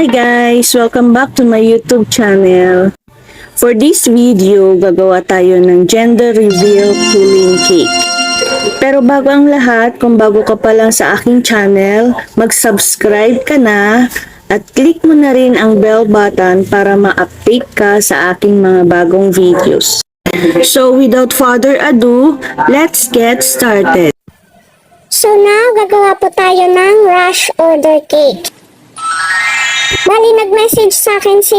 Hi guys! Welcome back to my YouTube channel. For this video, gagawa tayo ng gender reveal pudding cake. Pero bago ang lahat, kung bago ka pa lang sa aking channel, mag-subscribe ka na at click mo na rin ang bell button para ma-update ka sa aking mga bagong videos. So without further ado, let's get started. So now, gagawa po tayo ng rush order cake. Bali, nag-message sa akin si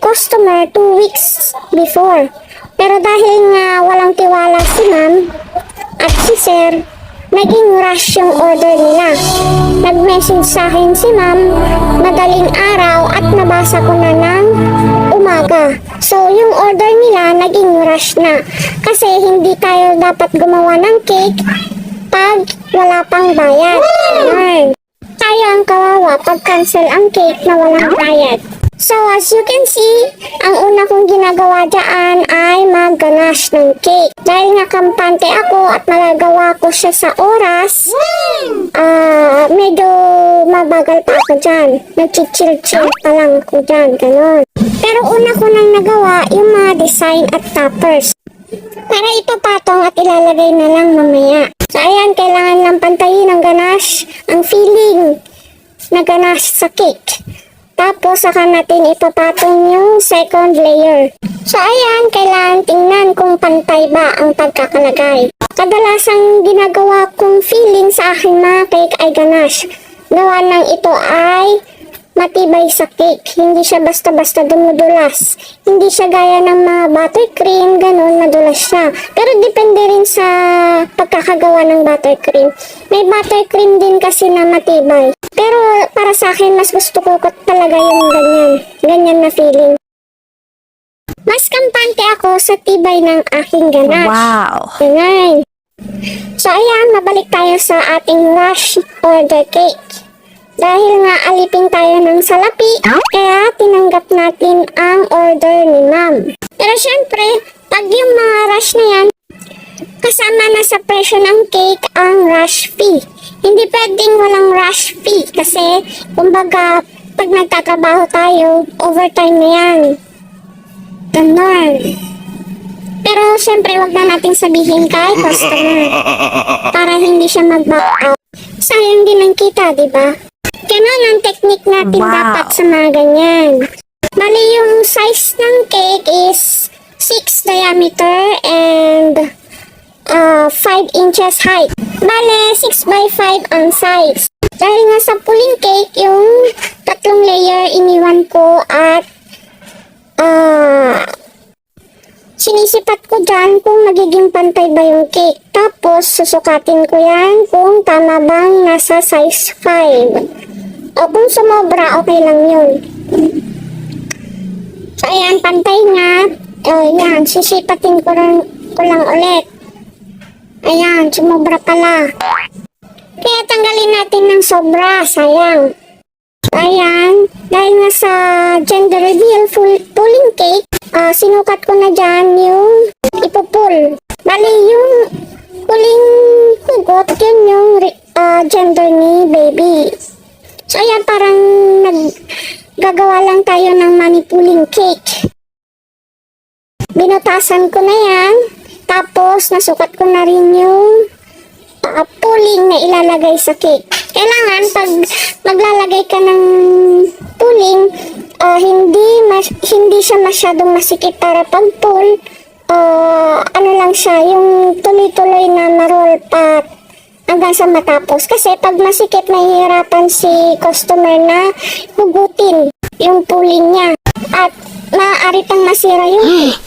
customer 2 weeks before. Pero dahil nga walang tiwala si ma'am at si sir, naging rush yung order nila. Nag-message sa akin si ma'am madaling araw at nabasa ko na ng umaga. So, yung order nila naging rush na. Kasi hindi tayo dapat gumawa ng cake pag wala pang bayad. Ayan. Tayo ang kawawa pag cancel ang cake na walang bayad. So, as you can see, ang una kong ginagawa dyan ay mag-ganache ng cake. Dahil nga kampante ako at magagawa ko siya sa oras, medyo mabagal pa ako dyan. Nag-chill-chill pa lang ako dyan, ganon. Pero una ko nang nagawa yung mga design at toppers. Para ipapatong at ilalagay na lang mamaya. So, ayan, kailangan lang pantayin ng ganache, ang filling na ganache sa cake. Tapos, saka natin ipapatong yung second layer. So, ayan, kailangan tingnan kung pantay ba ang pagkakalagay. Kadalasang ginagawa kong filling sa aking mga cake ay ganache. Gawa ng ito ay matibay sa cake. Hindi siya basta-basta dumudulas. Hindi siya gaya ng mga buttercream, ganun, madulas siya. Pero depende rin sa pagkakagawa ng buttercream. May buttercream din kasi na matibay. Pero para sa akin, mas gusto ko talaga yung ganyan. Ganyan na feeling. Mas kampante ako sa tibay ng aking ganache. Wow! Ganyan. So ayan, mabalik tayo sa ating rush order cake. Dahil nga alipin tayo ng salapi, kaya tinanggap natin ang order ni ma'am. Pero syempre, pag yung mga rush na yan, kasama na sa presyo ng cake ang rush fee. Hindi pwedeng walang rush fee kasi, kumbaga, pag nagtatrabaho tayo, overtime na yan. Ganon. Pero syempre, wag na natin sabihin kay customer para hindi siya mag-back out. Sayang din ang kita, di ba? Ganon ang technique natin dapat sa mga ganyan. Bali, yung size ng cake is 6 diameter and 5 inches height. Bale, 6 by 5 ang size. Dahil nga sa pudding cake, yung 3 layer iniwan ko at sinisipat ko dyan kung magiging pantay ba yung cake. Tapos, susukatin ko yan kung tama bang nasa size 5. O kung sumobra, okay lang yun. So, ayan, pantay nga. Ayan, sisipatin ko lang ulit. Ayan, sumobra pala. Kaya tanggalin natin ng sobra, sayang. So, ayan, dahil nga sa gender reveal pulling cake, sinukat ko na dyan yung ipupul. Bali, yung huling hugot, yun yung gender ni baby. So, ayan, parang naggagawa lang tayo ng manipulling cake. Binutasan ko na yan. Tapos, nasukat ko na rin yung pulling na ilalagay sa cake. Kailangan, pag maglalagay ka ng pulling, hindi siya masyadong masikip para pag-pull. Ano lang siya, yung tuloy-tuloy na ma-roll pa hanggang sa matapos. Kasi pag masikip, mahihirapan si customer na hugutin yung pulling niya. At maaari pang masira yung cake.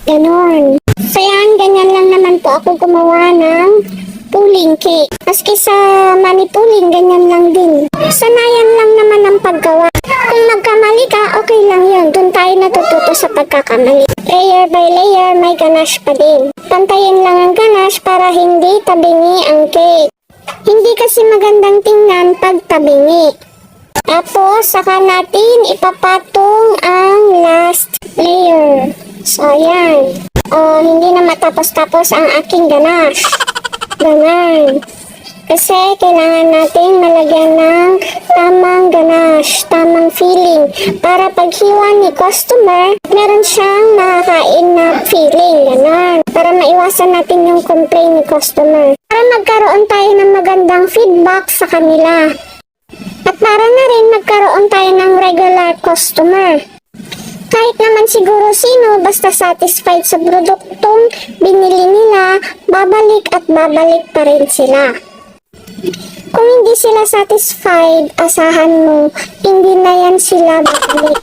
Ganon. So yan, ganyan lang naman po ako gumawa ng pulling cake. Maski sa manipulling, ganyan lang din. Sanayan lang naman ang paggawa. Kung magkamali ka, okay lang yun. Doon tayo natututo sa pagkakamali. Layer by layer, may ganache pa din. Pantayin lang ang ganache para hindi tabingi ang cake. Hindi kasi magandang tingnan pag tabingi. Tapos, saka natin ipapatong ang last layer. So, ayan. Hindi na matapos-tapos ang aking ganache. Ganyan. Kasi kailangan natin malagyan ng tamang ganache, tamang filling. Para paghiwa ni customer, meron siyang makakain na feeling. Ganon. Para maiwasan natin yung complaint ni customer. Para magkaroon tayo ng magandang feedback sa kanila. At para na rin magkaroon tayo ng regular customer. Kahit naman siguro sino, basta satisfied sa produktong binili nila, babalik at babalik pa rin sila. Kung hindi sila satisfied, asahan mo, hindi na yan sila babalik.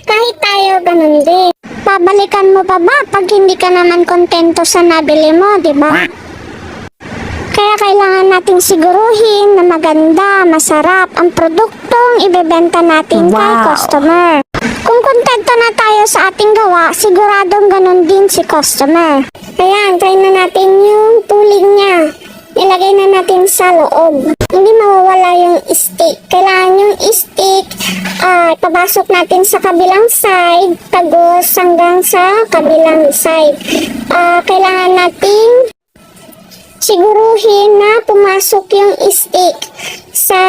Kahit tayo ganun din. Babalikan mo pa ba pag hindi ka naman kontento sa nabili mo, di ba? Kaya kailangan nating siguruhin na maganda, masarap ang produktong ibebenta natin kay customer. Kung kontento na tayo sa ating gawa, siguradong ganun din si customer. Ayan, try na natin yung tuling niya. Ilagay na natin sa loob. Hindi mawawala yung stick. Kailangan yung stick, ipabasok natin sa kabilang side, tagos hanggang sa kabilang side. Kailangan nating siguruhin na pumasok yung stick sa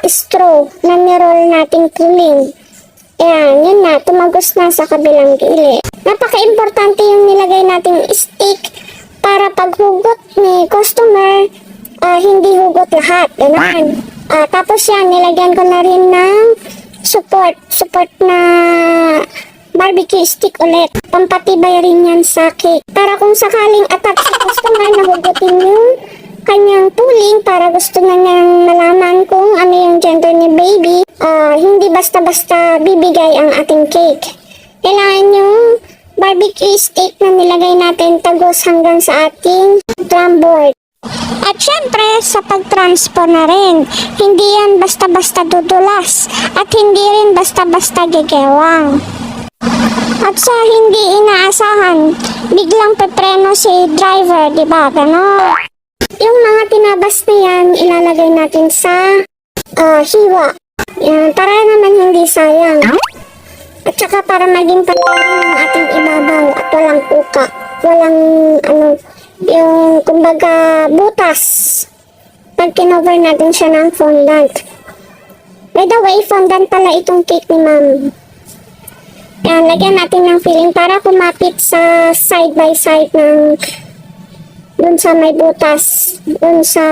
straw na nirol nating tuling. Ayan, yun na, tumagos na sa kabilang gilid. Napaka-importante yung nilagay nating stick para paghugot ni customer, hindi hugot lahat. Ganun. Tapos yan, nilagyan ko na rin ng support na barbecue stick ulit. Pampatibay rin yan sa cake. Para kung sakaling attack sa customer, nahugutin yung kanyang tuling para gusto na niyang malaman kung ano yung gender ni baby, hindi basta-basta bibigay ang ating cake. Kailangan yung barbecue stick na nilagay natin tagos hanggang sa ating drum board. At syempre, sa pagtranspo na rin, hindi yan basta-basta dudulas at hindi rin basta-basta gigewang. At sa hindi inaasahan, biglang pepreno si driver, di ba? Ganon. Yung mga tinabas na yan, ilalagay natin sa hiwa. Yan, para naman hindi sayang. At saka para maging pantay ng ating ibabaw at walang uka. Walang yung kumbaga butas. Pag kinover natin siya ng fondant. By the way, fondant pala itong cake ni ma'am. Yan, lagyan natin ng filling para kumapit sa side by side ng dun sa may butas, dun sa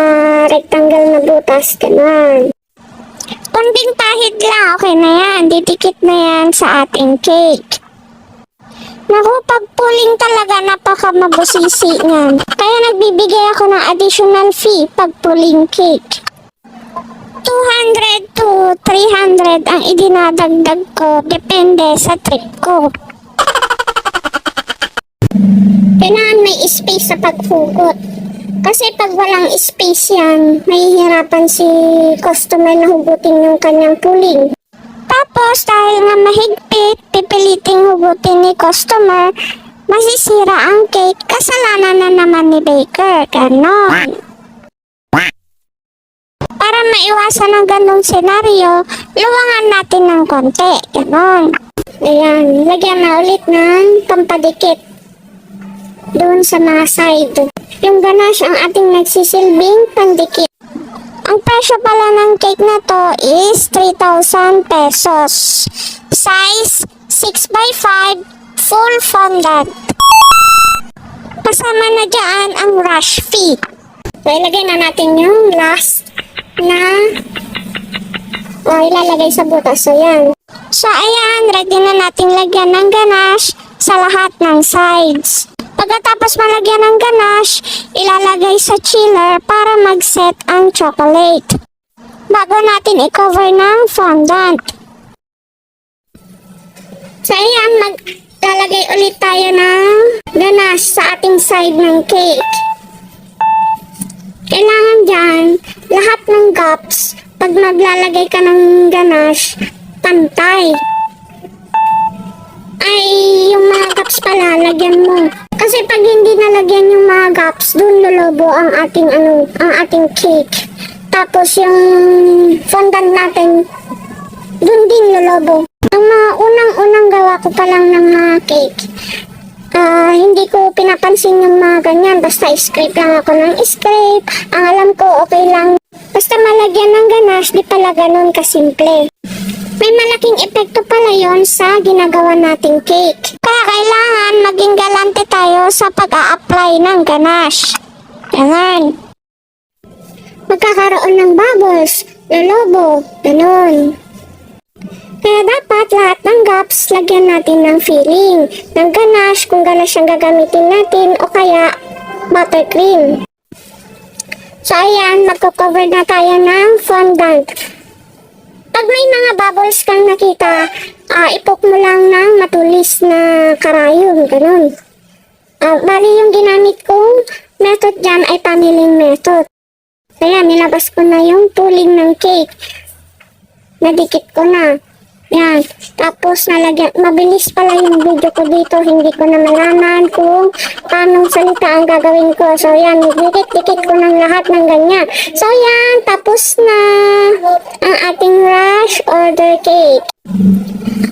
rectangle na butas, ganun. Kunting pahid lang, okay na yan. Didikit na yan sa ating cake. Naku, pag puling talaga, napaka-mabusisi niyan. Kaya nagbibigay ako ng additional fee pag puling cake. 200 to 300 ang idinadagdag ko, depende sa trip ko. Kailangan may space sa paghugot. Kasi pag walang space yan, mahihirapan si customer na hugutin yung kanyang puling. Tapos dahil nga mahigpit, pipiliting hugutin ni customer, masisira ang cake, kasalanan na naman ni baker. Ganon. Para maiwasan ang ganong senaryo, luwangan natin ng konti. Ganon. Ayan, lagyan na ulit ng pampadikit doon sa mga side. Yung ganache ang ating nagsisilbing pandikit. Ang presyo pala ng cake na to is 3,000 pesos. Size 6x5, full fondant. Kasama na dyan ang rush fee. So, ilagay na natin yung last na ilalagay sa butas. So, yan. So, ayan, ready na nating lagyan ng ganache sa lahat ng sides. Pagkatapos malagyan ng ganache, ilalagay sa chiller para mag-set ang chocolate. Bago natin i-cover ng fondant. So ayan, maglalagay ulit tayo ng ganache sa ating side ng cake. Kailangan dyan, lahat ng gaps, pag maglalagay ka ng ganache, pantay. Ay, yung mga gaps pala, lagyan mo. Kasi pag hindi nalagyan yung mga gaps, dun lolobo ang ating ating cake. Tapos yung fondant natin, dun din lolobo. Ang mga unang-unang gawa ko pa lang ng mga cake, Hindi ko pinapansin yung mga ganyan. Basta scrape lang ako ng scrape. Ang alam ko, okay lang. Basta malagyan ng ganache, di pala ganun kasimple. May malaking epekto pala yon sa ginagawa nating cake. Kaya kailangan maging galante tayo sa pag-a-apply ng ganache. Ganun. Magkakaroon ng bubbles, lolobo, ganun. Kaya dapat lahat ng gaps lagyan natin ng filling, ng ganache kung ganache ang gagamitin natin o kaya buttercream. So ayan, magko-cover na tayo ng fondant. Pag may mga bubbles kang nakita, ipok mo lang ng matulis na karayom, ganun. Bali yung ginamit kong method dyan ay pamiling method. Kaya nilabas ko na yung tuling ng cake. Nadikit ko na. Yan. Tapos nalagyan, mabilis pala yung video ko dito. Hindi ko na malaman kung paano salita ang gagawin ko. So yan, dikit-dikit ko ng lahat ng ganyan. So yan, tapos na ang ating rush order cake.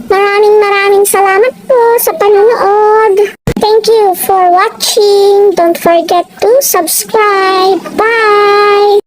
Maraming salamat po sa panonood. Thank you for watching. Don't forget to subscribe. Bye!